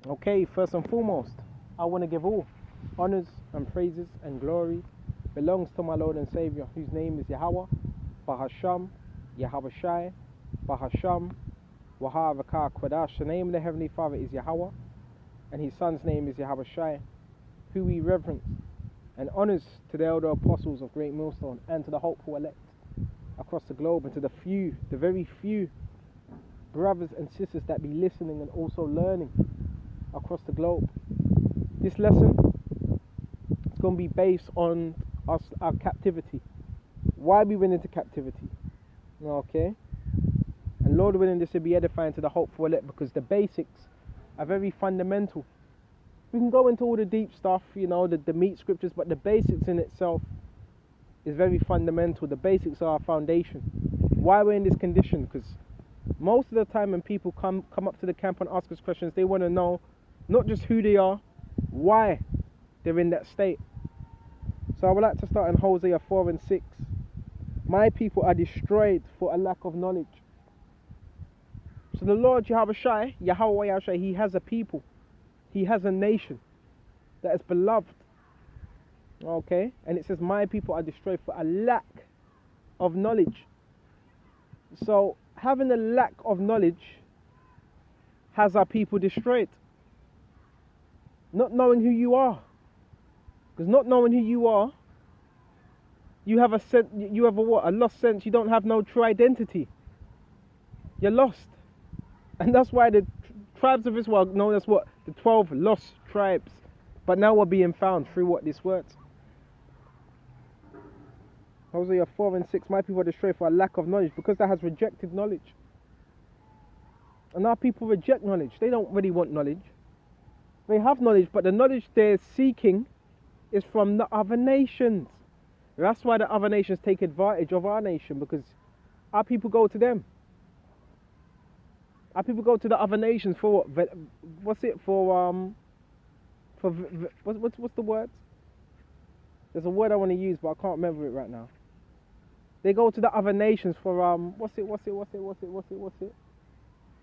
Okay, first and foremost, I want to give all honors and praises and glory belongs to my Lord and Savior, whose name is Yahweh, Bahasham, Yahweh Shai, Bahasham, Wahavaka Kwadash. The name of the Heavenly Father is Yahweh, and his Son's name is Yahweh Shai, who we reverence, and honors to the elder apostles of Great Millstone, and to the hopeful elect across the globe, and to the few, the very few brothers and sisters that be listening and also learning across the globe. This lesson is going to be based on our captivity. Why we went into captivity. Okay? And Lord willing, this will be edifying to the hopeful elect, because the basics are very fundamental. We can go into all the deep stuff, the meat scriptures, but the basics in itself is very fundamental. The basics are our foundation. Why we're in this condition? Because most of the time when people come up to the camp and ask us questions, they want to know not just who they are, why they're in that state. So I would like to start in Hosea 4 and 6. My people are destroyed for a lack of knowledge. So the Lord Yahweh Shai, he has a people. He has a nation that is beloved. Okay? And it says, my people are destroyed for a lack of knowledge. So having a lack of knowledge has our people destroyed. Not knowing who you are. Because not knowing who you are, you have a lost sense. You don't have no true identity. You're lost. And that's why the tribes of Israel are known as what? The 12 lost tribes. But now we're being found through what? This word. Hosea 4 and 6. My people are destroyed for a lack of knowledge, because that has rejected knowledge. And our people reject knowledge. They don't really want knowledge. They have knowledge, but the knowledge they're seeking is from the other nations. That's why the other nations take advantage of our nation, because our people go to them. Our people go to the other nations for what? What's it for? What's the word? There's a word I want to use, but I can't remember it right now. They go to the other nations for what's it?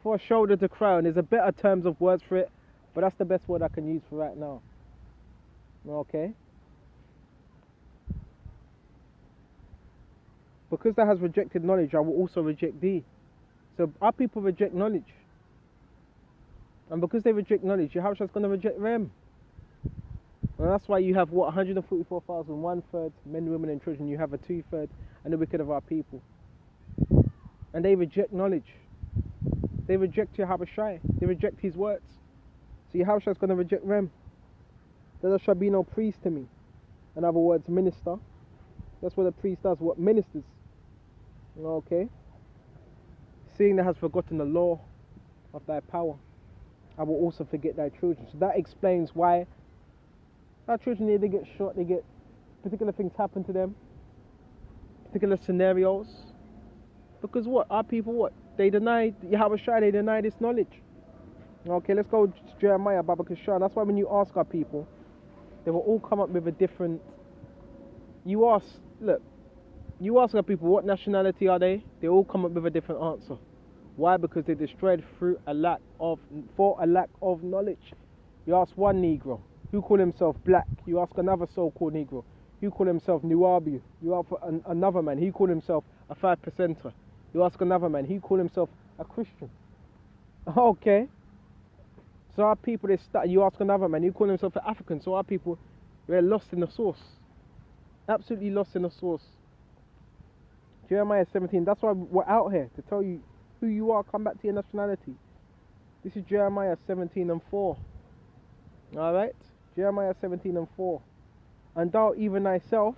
For a shoulder to cry on. There's a better terms of words for it, but that's the best word I can use for right now. Okay. Because that has rejected knowledge, I will also reject thee. So our people reject knowledge. And because they reject knowledge, Yahushua's going to reject them. And that's why you have, 144,000, 1/3 men, women and children. You have a 2/3 and the wicked of our people. And they reject knowledge. They reject Yahushua. They reject his words. So Yahushua's going to reject them. There shall be no priest to me. In other words, minister. That's what a priest does, what ministers. Okay? Seeing that has forgotten the law of thy power, I will also forget thy children. So that explains why our children either get shot, they get particular things happen to them, particular scenarios. Because what? Our people, what? They deny Yahushua, they deny this knowledge. Okay, let's go to Jeremiah, Baba Kishar. That's why when you ask our people, they will all come up with a different... You ask our people, what nationality are they? They all come up with a different answer. Why? Because they destroyed for a lack of knowledge. You ask one Negro, who call himself black. You ask another so-called Negro, who call himself Nuabu. You ask another man, he call himself a 5%er. You ask another man, he call himself a Christian. Okay. So our people, you ask another man, he call himself an African. So our people, we're lost in the source. Absolutely lost in the source. Jeremiah 17, that's why we're out here, to tell you who you are, come back to your nationality. This is Jeremiah 17 and 4. Alright? Jeremiah 17 and 4. And thou even thyself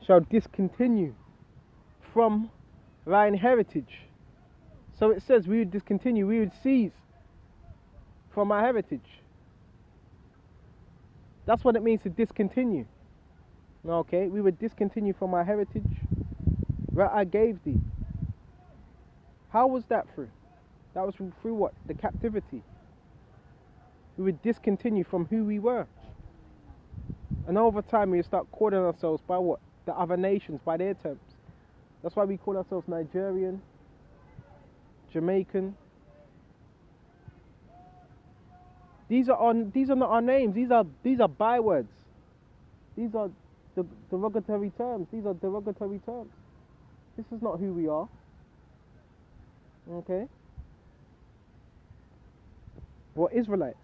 shall discontinue from thine heritage. So it says we would discontinue, we would cease from our heritage. That's what it means to discontinue. Okay, we would discontinue from our heritage that I gave thee. How was that through? That was through what? The captivity. We would discontinue from who we were. And over time we would start calling ourselves by what? The other nations, by their terms. That's why we call ourselves Nigerian, Jamaican, These are not our names. These are bywords. These are derogatory terms. These are derogatory terms. This is not who we are. Okay? We're Israelites.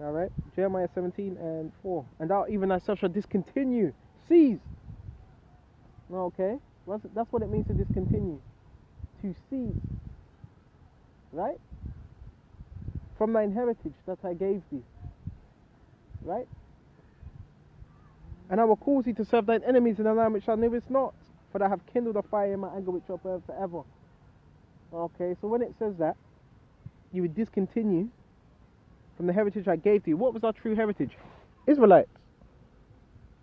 Alright? Jeremiah 17:4. And thou even thyself shall discontinue. Cease. Okay? That's what it means to discontinue. To cease. Right? From thine heritage that I gave thee. Right? And I will cause thee to serve thine enemies in a land which thou knewest not, for I have kindled a fire in my anger which shall burn forever. Okay, so when it says that, you would discontinue from the heritage I gave thee. What was our true heritage? Israelites.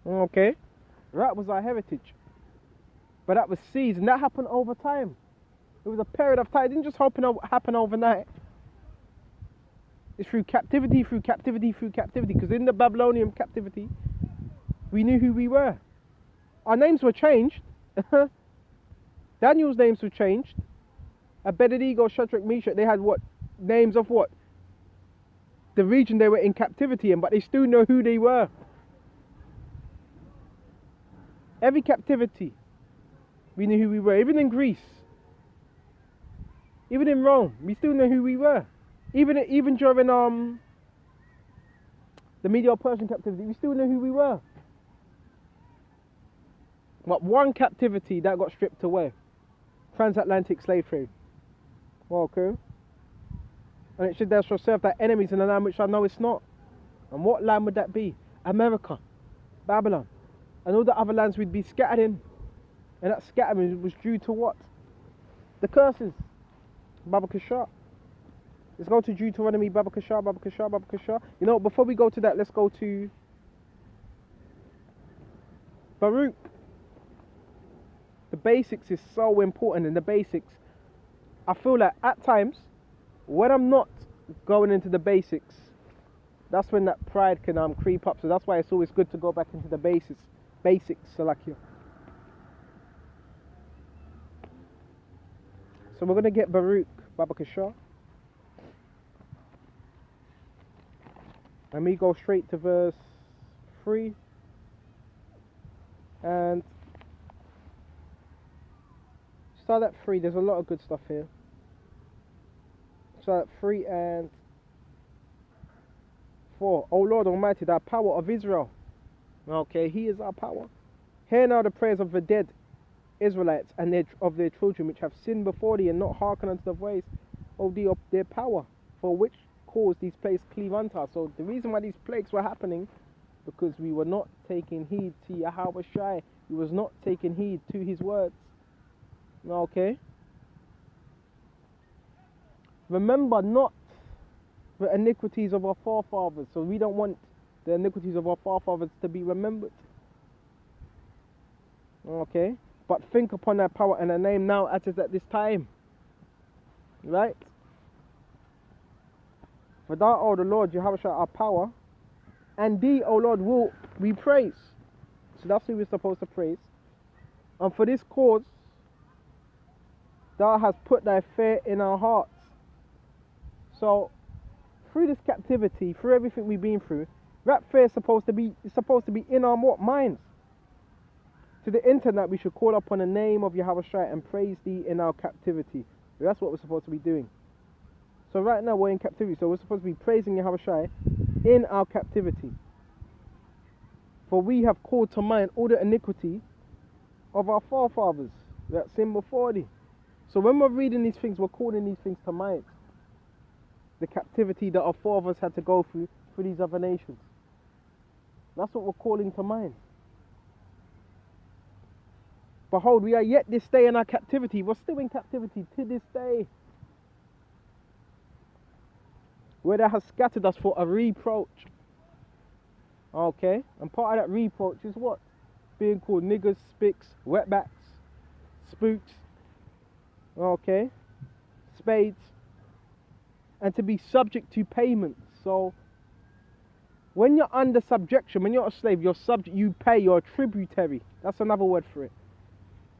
Okay, that was our heritage. But that was seized, and that happened over time. It was a period of time. It didn't just happen overnight. It's through captivity, through captivity, through captivity. Because in the Babylonian captivity, we knew who we were. Our names were changed. Daniel's names were changed. Abednego, Shadrach, Meshach, they had what? Names of what? The region they were in captivity in, but they still know who they were. Every captivity, we knew who we were. Even in Greece, even in Rome, we still know who we were. Even during the Medo-Persian captivity, we still know who we were. But one captivity that got stripped away, transatlantic slave trade. Okay. And it said thou shalt serve thy enemies in a land which I know it's not. And what land would that be? America, Babylon, and all the other lands we'd be scattered in. And that scattering was due to what? The curses. Baba Kashar. Let's go to Deuteronomy, Baba Kashar, Baba Kashar, Baba Kashar. You know, before we go to that, let's go to Baruch. The basics is so important, and the basics, I feel like at times, when I'm not going into the basics, that's when that pride can creep up. So that's why it's always good to go back into the basics, Salakia. So we're going to get Baruch, Baba Kashar. And we go straight to verse 3. And start at 3. There's a lot of good stuff here. Start at 3 and 4. O Lord Almighty, thy power of Israel. Okay, He is our power. Hear now the prayers of the dead Israelites and of their children which have sinned before thee and not hearkened unto the voice of their power, for which cause these plagues cleave unto us. So the reason why these plagues were happening, because we were not taking heed to Yahweh Shai. We was not taking heed to His words. Okay. Remember not the iniquities of our forefathers. So we don't want the iniquities of our forefathers to be remembered. Okay. But think upon thy power and thy name now as is at this time. Right? For thou, O the Lord, Yahweh Shai, our power, and thee, O Lord, will we praise. So that's who we're supposed to praise. And for this cause, thou hast put thy fear in our hearts. So, through this captivity, through everything we've been through, that fear is supposed to be in our minds. To the intent that we should call upon the name of Yahweh Shai and praise thee in our captivity. That's what we're supposed to be doing. So right now we're in captivity, so we're supposed to be praising Yahweh Shai in our captivity. For we have called to mind all the iniquity of our forefathers that sinned before thee. So when we're reading these things, we're calling these things to mind. The captivity that our forefathers had to go through for these other nations. That's what we're calling to mind. Behold, we are yet this day in our captivity. We're still in captivity to this day. Where thou hast scattered us for a reproach. Okay, and part of that reproach is what? Being called niggers, spicks, wetbacks, spooks, okay, spades, and to be subject to payments. So, when you're under subjection, when you're a slave, you're subject, you pay, you're tributary. That's another word for it.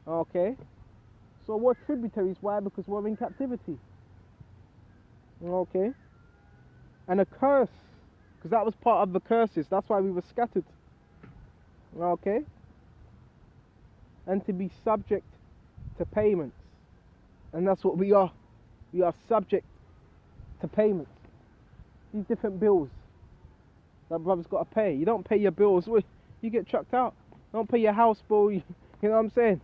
Okay, so we're tributaries. Why? Because we're in captivity. Okay. And a curse Because that was part of the curses. That's why we were scattered. Okay? And to be subject to payments. And that's what we are. We are subject to payments. These different bills that brother's got to pay. You don't pay your bills, you get chucked out. Don't pay your house bill, you know what I'm saying?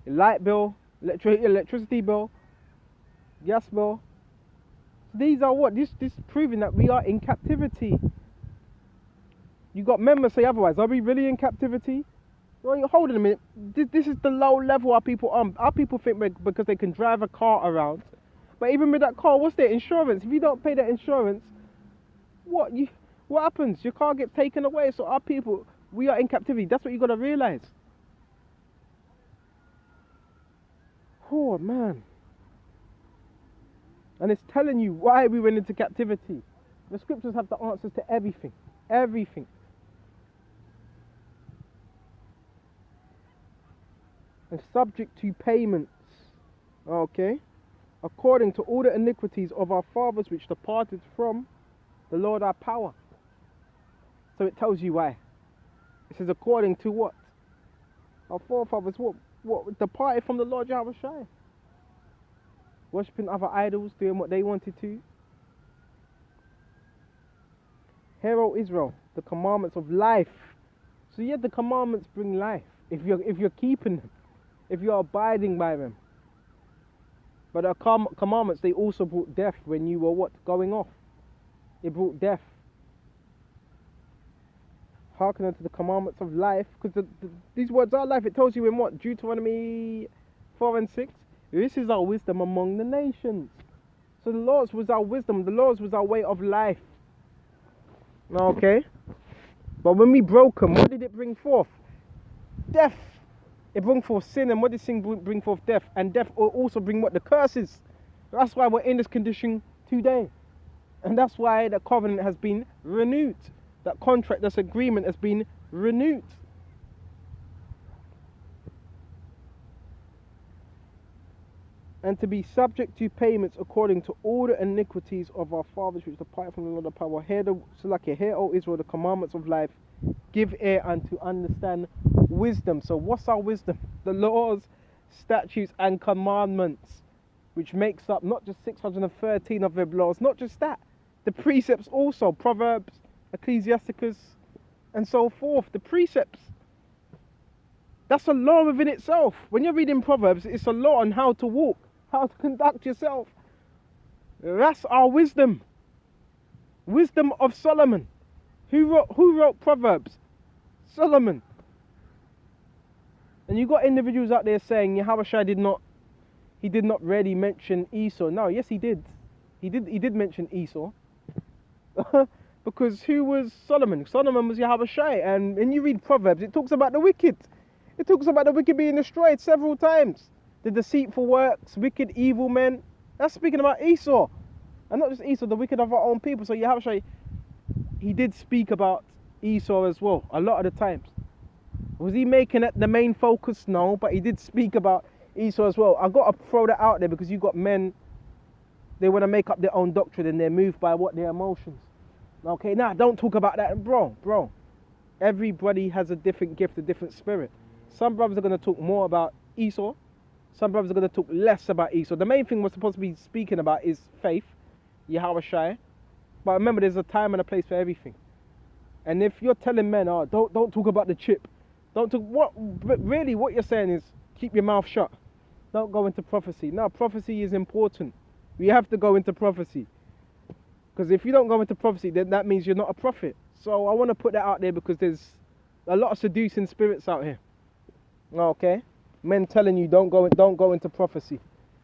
Your light bill, electricity bill, gas bill. So these are what? This is proving that we are in captivity. You got members say otherwise. Are we really in captivity? Well, hold on a minute. This is the low level our people on. Our people think because they can drive a car around. But even with that car, what's their insurance? If you don't pay that insurance, what happens? Your car gets taken away. So our people, we are in captivity. That's what you got to realize. Oh man. And it's telling you why we went into captivity. The scriptures have the answers to everything. Everything. And subject to payments. Okay. According to all the iniquities of our fathers which departed from the Lord our power. So it tells you why. It says according to what? Our forefathers what departed from the Lord Yahweh Shai. Worshipping other idols, doing what they wanted to. Hear, O Israel, the commandments of life. So yeah, the commandments bring life. If you're keeping them. If you're abiding by them. But the commandments, they also brought death when you were what? Going off. It brought death. Hearken unto the commandments of life. Because these words are life. It tells you in what? Deuteronomy 4 and 6. This is our wisdom among the nations. So the laws was our wisdom. The laws was our way of life. Okay. But when we broke them, what did it bring forth? Death. It brought forth sin, and what did sin bring forth? Death. And death will also bring what? The curses. That's why we're in this condition today. And that's why the covenant has been renewed. That contract, this agreement has been renewed. And to be subject to payments according to all the iniquities of our fathers which depart from the Lord of power. Hear, O Israel, the commandments of life. Give ear unto understand wisdom. So what's our wisdom? The laws, statutes and commandments, which makes up not just 613 of the laws, not just that, the precepts also, Proverbs, Ecclesiasticus and so forth. The precepts, that's a law within itself. When you're reading Proverbs, it's a law on how to walk, how to conduct yourself. That's our wisdom. Wisdom of Solomon. Who wrote Proverbs? Solomon. And you got individuals out there saying Yahushua did not really mention Esau. No, yes he did. He did mention Esau. Because who was Solomon? Solomon was Yahushua. And when you read Proverbs, it talks about the wicked. It talks about the wicked being destroyed several times. The deceitful works, wicked, evil men. That's speaking about Esau. And not just Esau, the wicked of our own people. So Yahushua, he did speak about Esau as well, a lot of the times. Was he making it the main focus? No, but he did speak about Esau as well. I've got to throw that out there because you've got men, they want to make up their own doctrine and they're moved by what? Their emotions. Okay, nah, don't talk about that. Bro. Everybody has a different gift, a different spirit. Some brothers are going to talk more about Esau. Some brothers are going to talk less about Esau. The main thing we're supposed to be speaking about is faith, Yahushua. But remember, there's a time and a place for everything. And if you're telling men, oh, don't talk about the chip. Don't talk, but really what you're saying is keep your mouth shut. Don't go into prophecy. No, prophecy is important. We have to go into prophecy. Because if you don't go into prophecy, then that means you're not a prophet. So I want to put that out there because there's a lot of seducing spirits out here. Okay? Men telling you don't go into prophecy.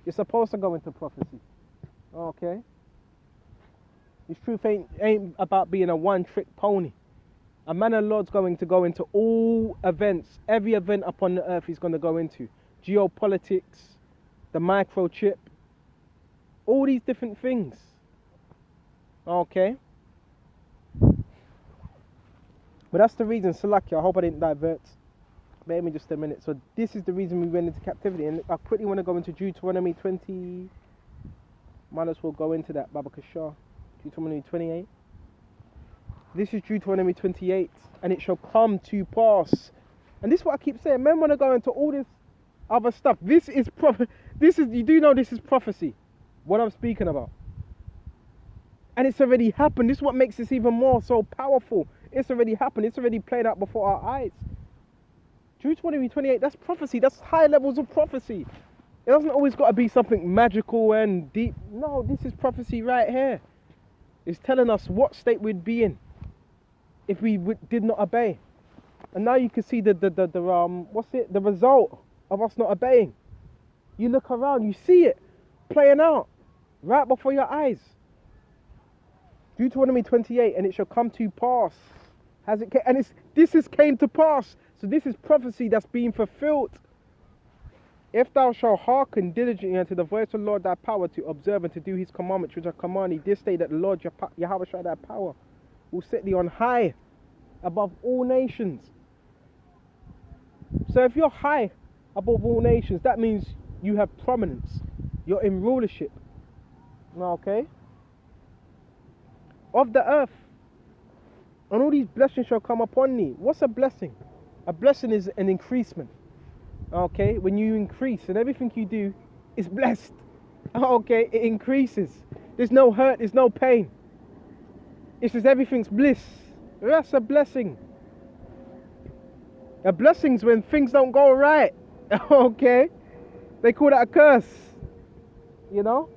You're supposed to go into prophecy. Okay? This truth ain't about being a one-trick pony. A man of the Lord's going to go into all events. Every event upon the earth he's going to go into. Geopolitics, the microchip, all these different things. Okay? But that's the reason, Salakia, I hope I didn't divert. Bear me just a minute. So this is the reason we went into captivity. And I quickly want to go into Deuteronomy 20. Might as well go into that, Baba Kashar. Deuteronomy 28. This is Deuteronomy 28, and it shall come to pass. And this is what I keep saying. Men want to go into all this other stuff. This is you do know this is prophecy, what I'm speaking about. And it's already happened. This is what makes this even more so powerful. It's already happened. It's already played out before our eyes. Deuteronomy 28, that's prophecy. That's high levels of prophecy. It doesn't always got to be something magical and deep. No, this is prophecy right here. It's telling us what state we'd be in if we did not obey. And now you can see the result of us not obeying. You look around, you see it playing out right before your eyes. Deuteronomy 28, and it shall come to pass. This came to pass. So this is prophecy that's being fulfilled. If thou shalt hearken diligently unto the voice of the Lord thy power to observe and to do his commandments which I command thee this day, that the Lord Yahweh shall thy power will set thee on high above all nations. So if you're high above all nations, that means you have prominence. You're in rulership. Okay? Of the earth. And all these blessings shall come upon thee. What's a blessing? A blessing is an increasement. Okay? When you increase and everything you do is blessed. Okay? It increases. There's no hurt, there's no pain. It's just everything's bliss. That's a blessing. A blessing's when things don't go right. Okay? They call that a curse. You know?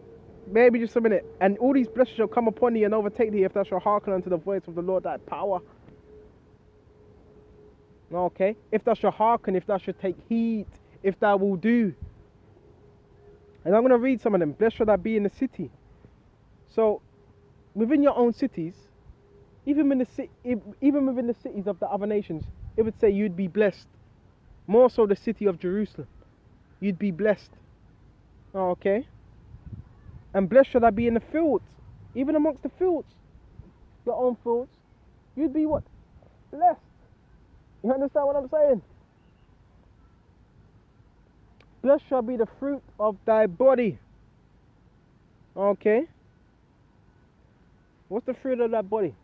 Maybe just a minute. And all these blessings shall come upon thee and overtake thee if thou shalt hearken unto the voice of the Lord thy power. Okay? If thou shalt hearken, if thou shalt take heed, if thou will do. And I'm going to read some of them. Blessed shall thou be in the city. So, within your own cities, even within the cities of the other nations, it would say you'd be blessed. More so the city of Jerusalem. You'd be blessed. Okay? And blessed shall thou be in the fields. Even amongst the fields. Your own fields. You'd be what? Blessed. You understand what I'm saying? Blessed shall be the fruit of thy body. Okay? What's the fruit of that body?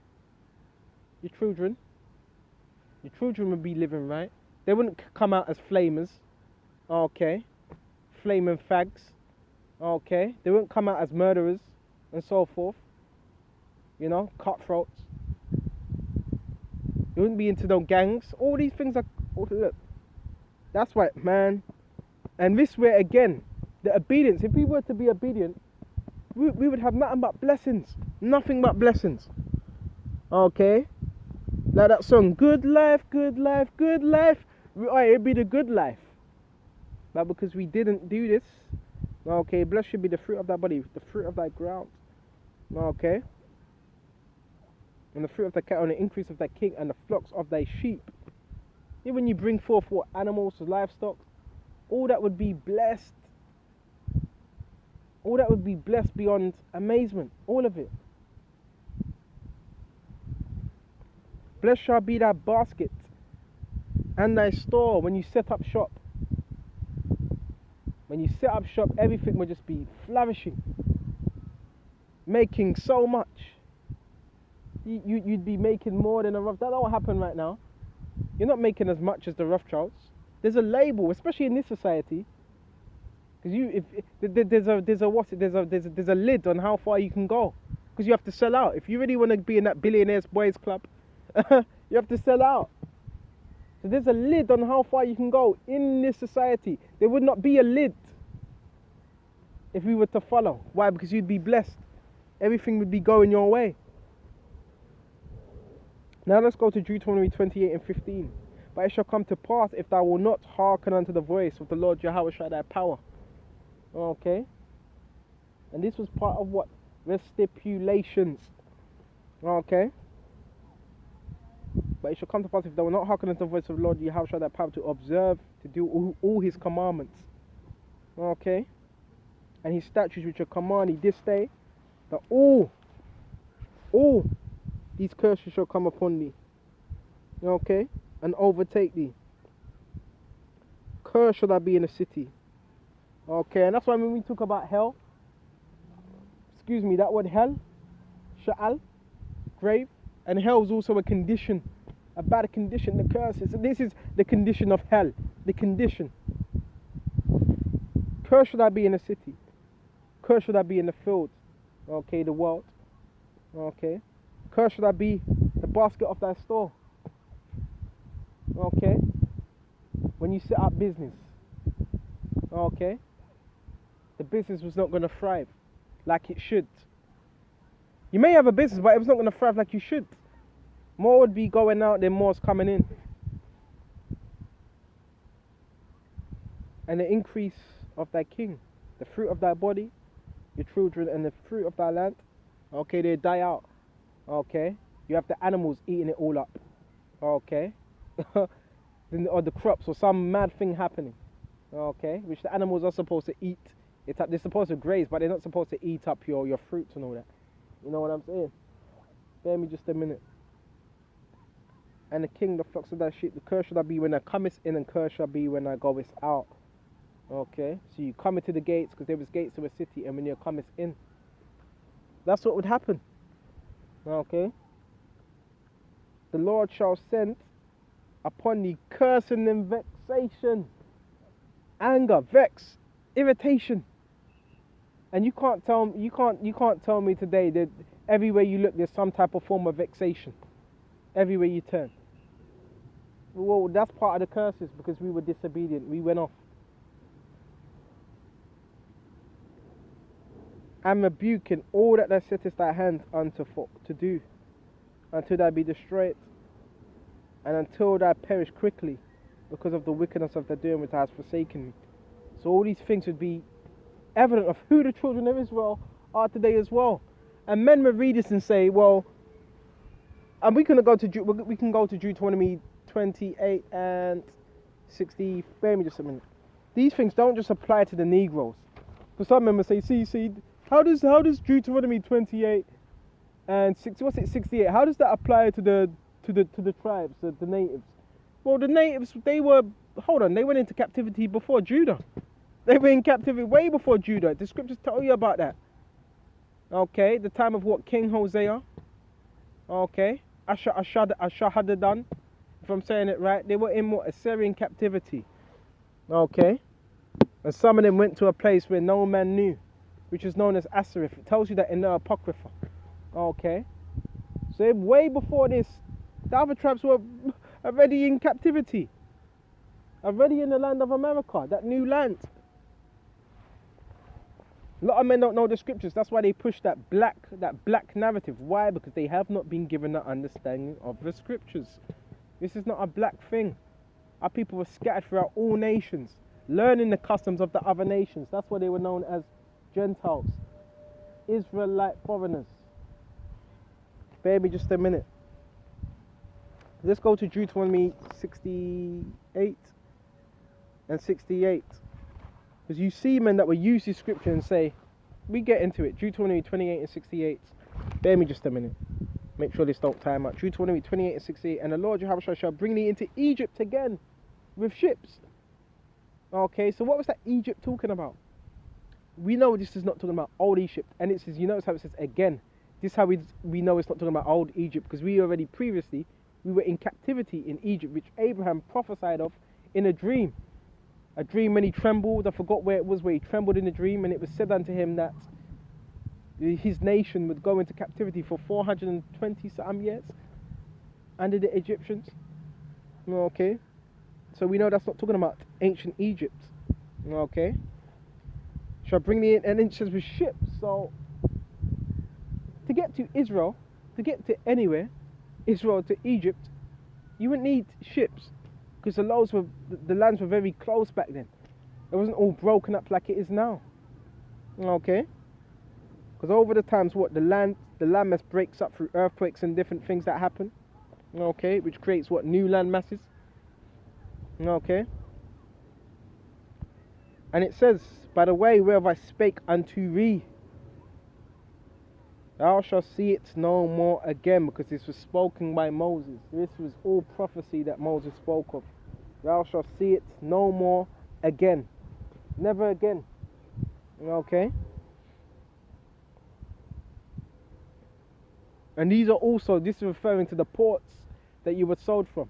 Your children. Your children would be living right. They wouldn't come out as flamers. Okay? Flaming fags. Okay? They wouldn't come out as murderers and so forth. You know? Cutthroats. They wouldn't be into no gangs. All these things are... Look. That's right, man. And this way again, the obedience. If we were to be obedient, we would have nothing but blessings. Nothing but blessings. Okay? Like that song, good life, good life, good life. It'd be the good life. But because we didn't do this, okay, blessed should be the fruit of thy body, the fruit of thy ground. Okay? And the fruit of thy cattle, and the increase of thy king, and the flocks of thy sheep. Even when you bring forth what animals, livestock, all that would be blessed. All that would be blessed beyond amazement. All of it. Blessed shall be thy basket and thy store when you set up shop. When you set up shop, everything will just be flourishing. Making so much. You'd be making more than a rough. That don't happen right now. You're not making as much as the Rothschilds. There's a label, especially in this society. Because there's a lid on how far you can go. Because you have to sell out. If you really want to be in that billionaires boys club, you have to sell out. So there's a lid on how far you can go in this society. There would not be a lid if we were to follow. Why? Because you'd be blessed. Everything would be going your way. Now let's go to Deuteronomy 28 and 15. But it shall come to pass if thou wilt not hearken unto the voice of the Lord Yahweh shall thy power. Okay? And this was part of what? The stipulations. Okay? But it shall come to pass if thou wilt not hearken unto the voice of the Lord Yahweh shall thy power to observe, to do all his commandments. Okay? And his statutes which are commanded this day, that all these curses shall come upon thee. Okay? And overtake thee. Cursed shall thou be in the city. Okay, and that's why when we talk about hell, that word hell, sha'al, grave, And hell is also a condition, a bad condition, the curses. So this is the condition of hell, the condition. Cursed should I be in the city. Cursed should I be in the field. Okay, the world. Okay. Cursed should I be the basket of thy store. Okay. When you set up business. Okay. The business was not going to thrive like it should. You may have a business, but it was not going to thrive like you should. More would be going out than more's coming in. And the increase of thy king, the fruit of thy body, your children, and the fruit of thy land, okay, they die out. Okay, you have the animals eating it all up. Okay, or the crops, or some mad thing happening. Okay, which the animals are supposed to eat. They're supposed to graze, but they're not supposed to eat up your fruits and all that. You know what I'm saying? Bear me just a minute. And the king, the flocks of thy sheep, the curse shall I be when thou comest in, and curse shall be when thou goest out. Okay, so you come into the gates, because there was gates to a city, and when you comest in, that's what would happen. Okay, the Lord shall send upon thee cursing and vexation, anger, vex, irritation. And you can't tell me today that everywhere you look there's some type of form of vexation. Everywhere you turn. Well, that's part of the curses, because we were disobedient. We went off. And rebuking all that thou settest thy hand unto to do, until thou be destroyed, and until thou perish quickly, because of the wickedness of thy doing which thou hast forsaken me. So all these things would be evident of who the children of Israel are today as well. And men will read this and say, well, and we can go to Deuteronomy 28 and 60. Bear me just a minute. These things don't just apply to the Negroes. For some men will say, see, how does Deuteronomy 28 and 68? How does that apply to the tribes, the natives? Well, the natives, they went into captivity before Judah. They were in captivity way before Judah. The scriptures tell you about that. Okay, the time of what? King Hosea. Okay, Ashahadadan, if I'm saying it right. They were in what? Assyrian captivity. Okay, and some of them went to a place where no man knew, which is known as Assyria. It tells you that in the Apocrypha. Okay, so way before this, the other tribes were already in captivity, already in the land of America, that new land. A lot of men don't know the scriptures. That's why they push that black narrative. Why? Because they have not been given the understanding of the scriptures. This is not a black thing. Our people were scattered throughout all nations, learning the customs of the other nations. That's why they were known as Gentiles, Israelite foreigners. Bear me just a minute. Let's go to Deuteronomy 68 and 68. Because you see men that will use this scripture and say, we get into it. Deuteronomy 28 and 68. Bear me just a minute. Make sure this don't time out. Deuteronomy 28 and 68. And the Lord Jehovah shall bring thee into Egypt again with ships. Okay, so what was that Egypt talking about? We know this is not talking about old Egypt. And it says, you notice how it says again. This is how we know it's not talking about old Egypt. Because we already previously, we were in captivity in Egypt, which Abraham prophesied of in a dream. A dream when he trembled. I forgot where it was, where he trembled in the dream, and it was said unto him that his nation would go into captivity for 420 some years under the Egyptians. Okay, so we know that's not talking about ancient Egypt. Okay, shall bring the inches with ships. So to get to Israel, to get to anywhere, Israel to Egypt, you wouldn't need ships. Because the lands were very close back then. It wasn't all broken up like it is now. Okay? Because over the times, the landmass breaks up through earthquakes and different things that happen. Okay? Which creates new land masses. Okay? And it says, by the way whereof I spake unto thee, thou shalt see it no more again, because this was spoken by Moses. This was all prophecy that Moses spoke of. Thou shalt see it no more again. Never again. Okay? And these are also, this is referring to the ports that you were sold from.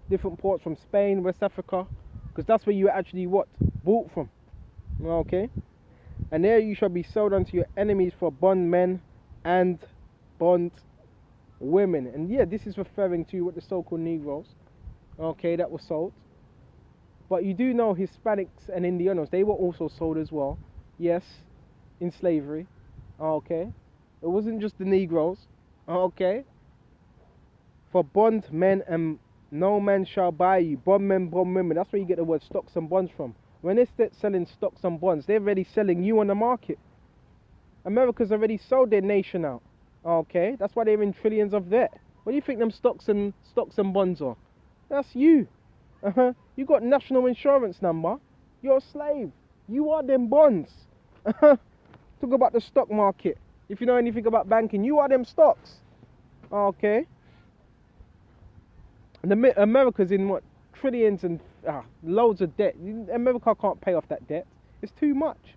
Different ports from Spain, West Africa, because that's where you actually what? Bought from. Okay? And there you shall be sold unto your enemies for bondmen and bond women. And yeah, this is referring to what the so-called Negroes, okay, that were sold. But you do know Hispanics and Indianos, they were also sold as well. Yes, in slavery. Okay. It wasn't just the Negroes. Okay. For bondmen, and no man shall buy you. Bondmen, bond women. That's where you get the word stocks and bonds from. When they start selling stocks and bonds, they're already selling you on the market. America's already sold their nation out. Okay. That's why they're in trillions of debt. What do you think them stocks and bonds are? That's you. You got national insurance number. You're a slave. You are them bonds. Talk about the stock market. If you know anything about banking, you are them stocks. Okay. And America's in what? Trillions and loads of debt. America can't pay off that debt. It's too much.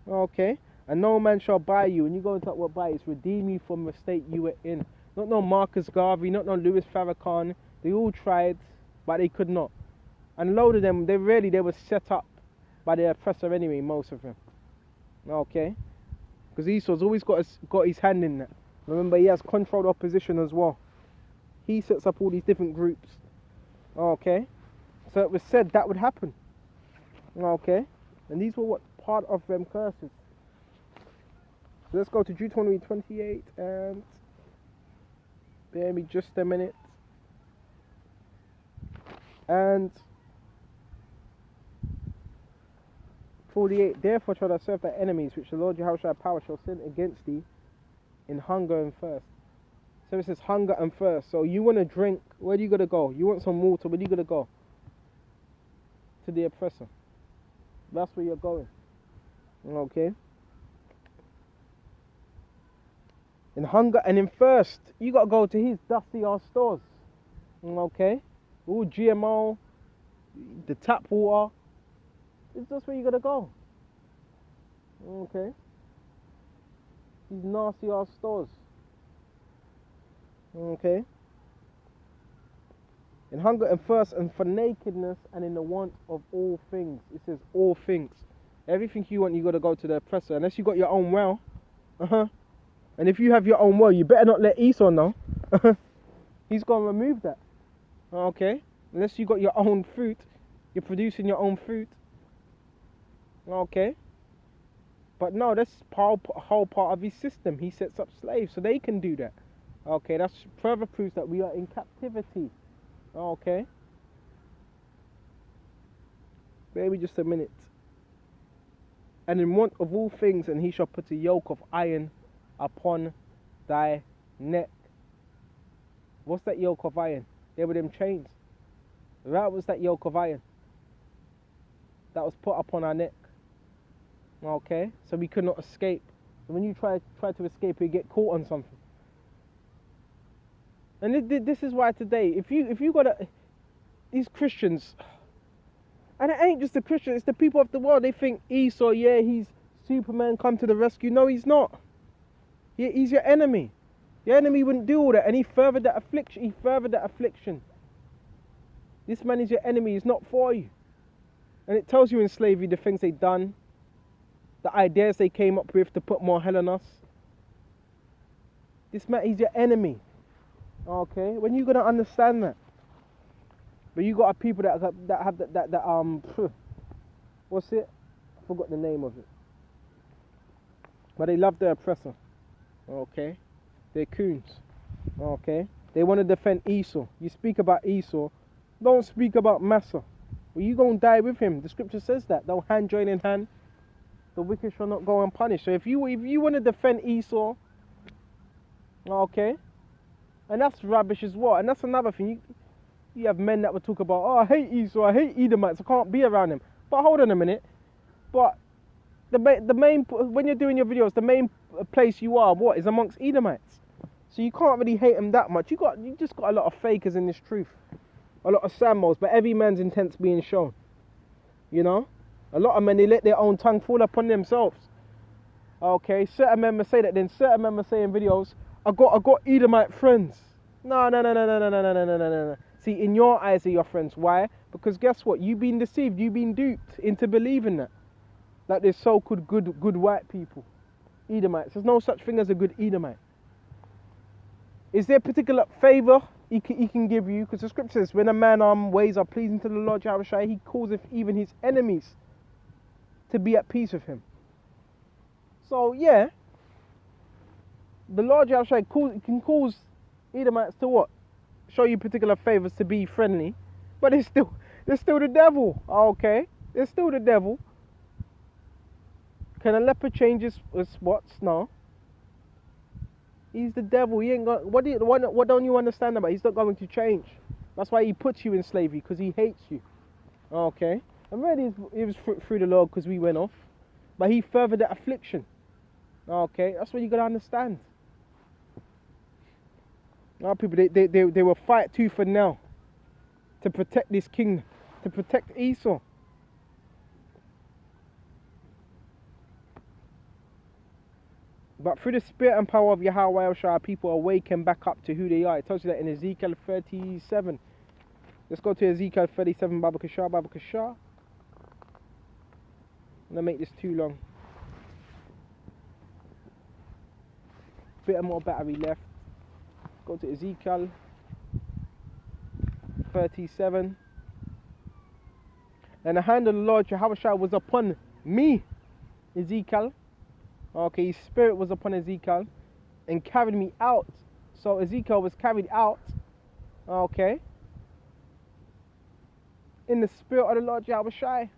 Okay. And no man shall buy you. And you go into that word buy, it's redeem you from the state you were in. Not no Marcus Garvey, not no Louis Farrakhan. They all tried, but they could not. And a load of them, they were set up by the oppressor anyway, most of them. Okay? Because Esau's always got his hand in that. Remember, he has controlled opposition as well. He sets up all these different groups. Okay? So it was said that would happen. Okay? And these were what? Part of them curses. So let's go to Deuteronomy 28 and... bear me just a minute. And 48, therefore shall thou serve thy enemies, which the Lord Jehovah shall have power shall send against thee in hunger and thirst. So it says hunger and thirst. So you want to drink, where do you got to go? You want some water, where do you got to go? To the oppressor. That's where you're going. Okay? In hunger and in thirst, you got to go to his dusty ass stores. Okay? All GMO, the tap water. It's just where you gotta go. Okay. These nasty ass stores. Okay. In hunger and thirst and for nakedness and in the want of all things. It says all things. Everything you want, you gotta go to the oppressor. Unless you got your own well. And if you have your own well, you better not let Esau know. He's gonna remove that. Okay. Unless you got your own fruit, you're producing your own fruit. Okay. But no, that's a whole part of his system. He sets up slaves so they can do that. Okay, that's further proves that we are in captivity. Okay. Maybe just a minute. And in want of all things, and he shall put a yoke of iron upon thy neck. What's that yoke of iron? They were them chains. That was that yoke of iron that was put upon our neck. Okay, so we could not escape. So when you try to escape, you get caught on something. And this is why today, if you got these Christians, and it ain't just the Christians, it's the people of the world. They think Esau, yeah, he's Superman, come to the rescue. No, he's not. Yeah, he's your enemy. Your enemy wouldn't do all that, and he furthered that affliction. This man is your enemy. He's not for you. And it tells you in slavery the things they done, the ideas they came up with to put more hell on us. This man, he's your enemy. Okay, when you gonna understand that? But you got people that have that what's it? I forgot the name of it. But they love their oppressor. Okay, they're coons. Okay, they want to defend Esau. You speak about Esau, don't speak about Massa. Well, you gonna die with him. The scripture says that. They'll hand join in hand. The wicked shall not go unpunished. So if you want to defend Esau, okay, and that's rubbish as well. And that's another thing. You have men that will talk about, oh, I hate Esau, I hate Edomites, I can't be around him. But hold on a minute. But the main, when you're doing your videos, the main place you are, what, is amongst Edomites. So you can't really hate them that much. You just got a lot of fakers in this truth. A lot of Samos, but every man's intent's being shown. You know? A lot of men, they let their own tongue fall upon themselves. Okay, certain men will say that, then certain men will say in videos, I got Edomite friends. No, no, no, no, no, no, no, no, no, no, no, no. See, in your eyes are your friends. Why? Because guess what? You've been deceived. You've been duped into believing that there's so-called good white people, Edomites. There's no such thing as a good Edomite. Is there a particular favour he can give you? Because the scripture says, when a man ways are pleasing to the Lord Yahushua, he causeth even his enemies to be at peace with him. So yeah, the Lord Yahushua can cause Edomites to what? Show you particular favours to be friendly, but they're still the devil. Okay, they're still the devil. Can a leopard change his spots? No. He's the devil. He ain't got. What don't you understand about? He's not going to change. That's why he puts you in slavery, because he hates you. Okay. And really, it was through the Lord, because we went off, but he furthered the affliction. Okay. That's what you gotta understand. Now, people, they will fight tooth and nail to protect this kingdom, to protect Esau. But through the spirit and power of Yahweh shall people awaken back up to who they are. It tells you that in Ezekiel 37. Let's go to Ezekiel 37, Baba Kashar. I'm gonna make this too long. Bit more battery left. Go to Ezekiel 37. And the hand of the Lord Jehovah was upon me, Ezekiel. Okay, his spirit was upon Ezekiel and carried me out. So Ezekiel was carried out, okay, in the spirit of the Lord Jehovah,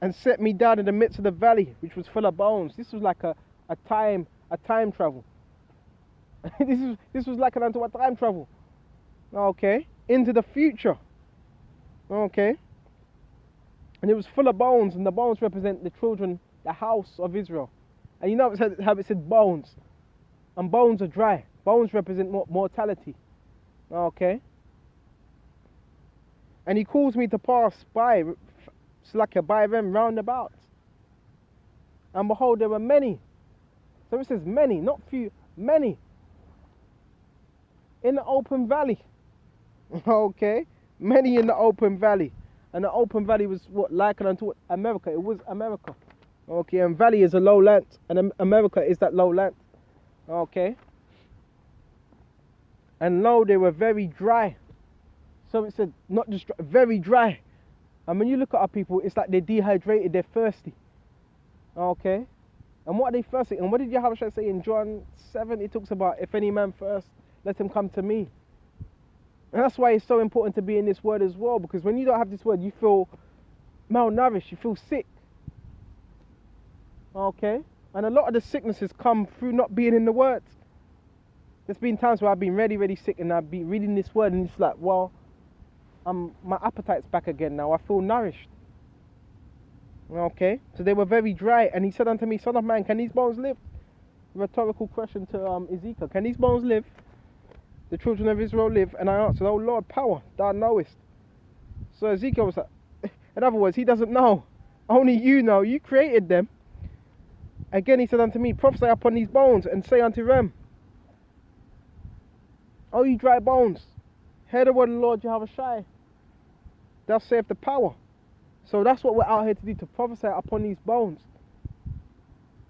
and set me down in the midst of the valley, which was full of bones. This was like a time travel. this was like unto a time travel. Okay, into the future. Okay, and it was full of bones, and the bones represent the children, the house of Israel. And you know how it said bones, and bones are dry. Bones represent mortality. Okay, and he calls me to pass by, Slacker, by them round about. And behold, there were many. So it says many, not few, many, in the open valley. Okay, many in the open valley. And the open valley was what, likened unto what? America. It was America. Okay, and valley is a low land, and America is that low land. Okay, and lo, they were very dry. So it said not just dry, very dry. And when you look at our people, it's like they're dehydrated, they're thirsty. Okay, and what are they thirsty? And what did Yahweh say in John 7? It talks about, if any man thirst, let him come to me. And that's why it's so important to be in this word as well, because when you don't have this word, you feel malnourished, you feel sick. Okay, and a lot of the sicknesses come through not being in the word. There's been times where I've been really sick, and I've been reading this word, and it's like, well, my appetite's back again now. I feel nourished. Okay, so they were very dry, and he said unto me, Son of man, can these bones live? Rhetorical question to Ezekiel. Can these bones live? The children of Israel live? And I answered, O Lord, power, thou knowest. So Ezekiel was like, in other words, he doesn't know. Only you know. You created them. Again he said unto me, prophesy upon these bones, and say unto them, O ye dry bones, hear the word of the Lord Jehovah, thou saith the power. So that's what we're out here to do, to prophesy upon these bones.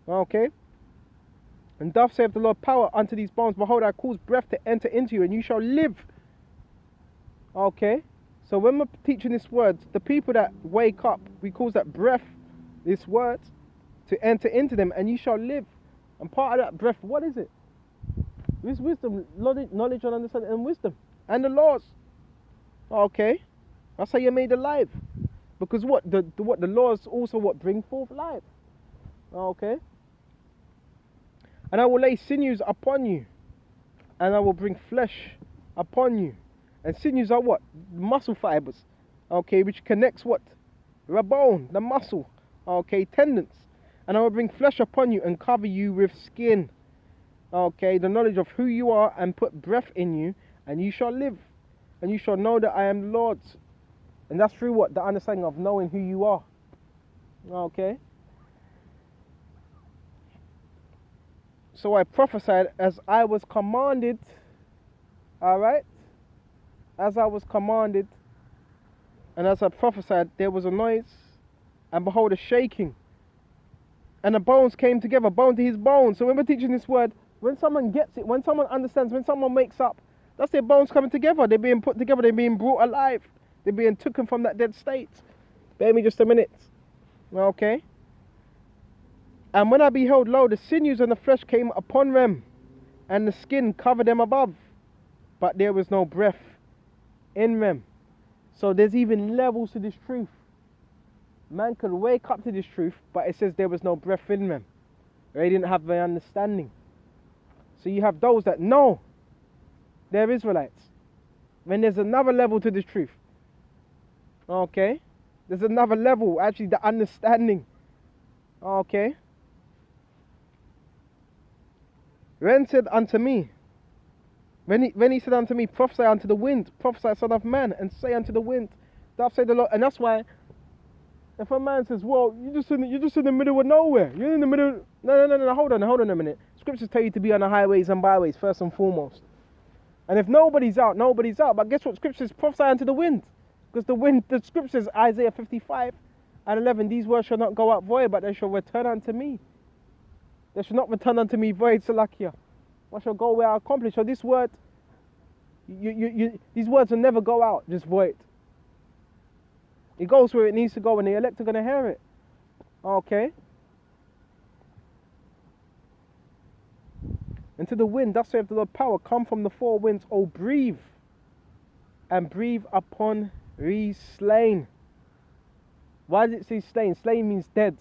Okay? And thus saith the Lord, power unto these bones. Behold, I cause breath to enter into you, and you shall live. Okay? So when we're teaching this word, the people that wake up, we cause that breath, this word, to enter into them, and you shall live. And part of that breath, what is it? It's wisdom, knowledge and understanding, and wisdom, and the laws. Okay? That's how you're made alive. Because what? The laws also what? Bring forth life. Okay? And I will lay sinews upon you, and I will bring flesh upon you. And sinews are what? Muscle fibers. Okay, which connects what? The bone, the muscle. Okay, tendons. And I will bring flesh upon you and cover you with skin. Okay, the knowledge of who you are, and put breath in you, and you shall live. And you shall know that I am the Lord. And that's through what? The understanding of knowing who you are. Okay. So I prophesied as I was commanded. Alright? As I was commanded, and as I prophesied, there was a noise, and behold, a shaking. And the bones came together, bone to his bone. So when we're teaching this word, when someone gets it, when someone understands, when someone wakes up, that's their bones coming together. They're being put together, they're being brought alive. They're being taken from that dead state. Bear me just a minute. Okay? And when I beheld, lo, the sinews and the flesh came upon them, and the skin covered them above, but there was no breath in them. So there's even levels to this truth. Man could wake up to this truth, but it says there was no breath in them. They didn't have the understanding. So you have those that know they're Israelites. Then there's another level to this truth. Okay? There's another level, actually, the understanding. Okay? Then said unto me, when he said unto me, prophesy unto the wind, prophesy, son of man, and say unto the wind, thus said the Lord. And that's why, if a man says, well, you're just in the middle of nowhere. You're in the middle. No, hold on a minute. Scriptures tell you to be on the highways and byways, first and foremost. And if nobody's out, nobody's out. But guess what? Scriptures prophesy unto the wind. Because the scriptures, Isaiah 55 and 11, these words shall not go out void, but they shall return unto me. They shall not return unto me void, Salakia. What shall go where I accomplish? So this word, these words will never go out just void. It goes where it needs to go, and the elect are going to hear it. Okay? And to the wind, thus saith the Lord, power, come from the four winds, O breathe, and breathe upon these slain. Why does it say slain? Slain means dead.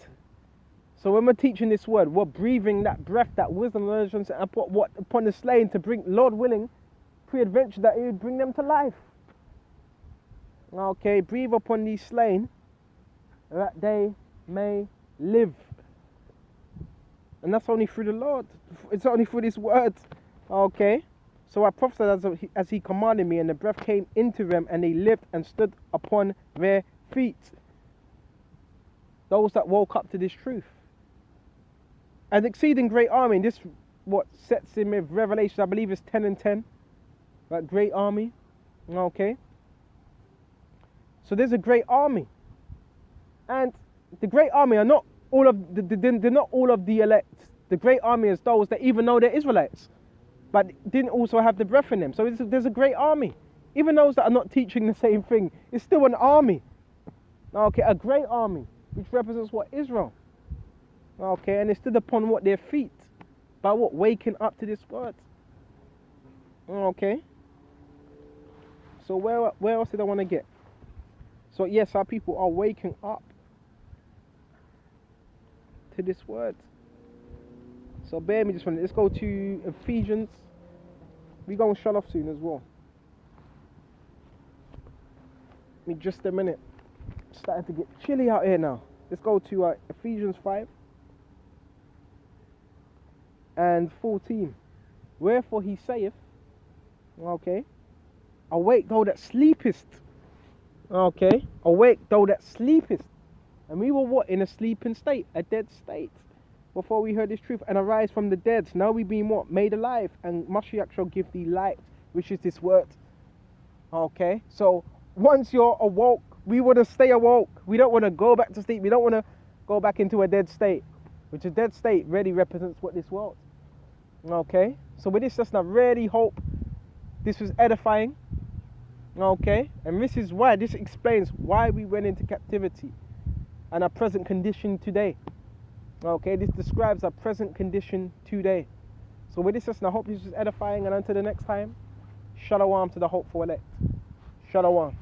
So when we're teaching this word, we're breathing that breath, that wisdom, knowledge, and put what upon the slain to bring, Lord willing, pre-adventure that it would bring them to life. Okay, breathe upon these slain that they may live. And that's only through the Lord. It's only through this word. Okay. So I prophesied as he commanded me, and the breath came into them, and they lived and stood upon their feet. Those that woke up to this truth. An exceeding great army. And this what sets him with Revelation, I believe it's 10 and 10. That great army. Okay. So there's a great army. And the great army are not all of they're not all of the elect. The great army is those that even know they're Israelites, but didn't also have the breath in them. So there's a great army. Even those that are not teaching the same thing, it's still an army. Okay, a great army, which represents what? Israel. Okay, and they stood upon what? Their feet. By what? Waking up to this word. Okay. So where else did I want to get? So yes, our people are waking up to this word. So bear me just one. Let's go to Ephesians. We're going to shut off soon as well. Give me just a minute. It's starting to get chilly out here now. Let's go to Ephesians 5 and 14. Wherefore he saith, okay, awake thou that sleepest. Okay, awake thou that sleepest. And we were what? In a sleeping state, a dead state, before we heard this truth, and arise from the dead. Now we being what? Made alive, and Mashiach shall give thee light, which is this word. Okay, so once you're awoke, we want to stay awoke. We don't want to go back to sleep. We don't want to go back into a dead state, which a dead state really represents what this world. Okay, so with this lesson, I really hope this was edifying. Okay, and this is why, this explains why we went into captivity and our present condition today. Okay, this describes our present condition today. So with this lesson, I hope this was edifying, and until the next time, Shalom to the hopeful elect. Shalom.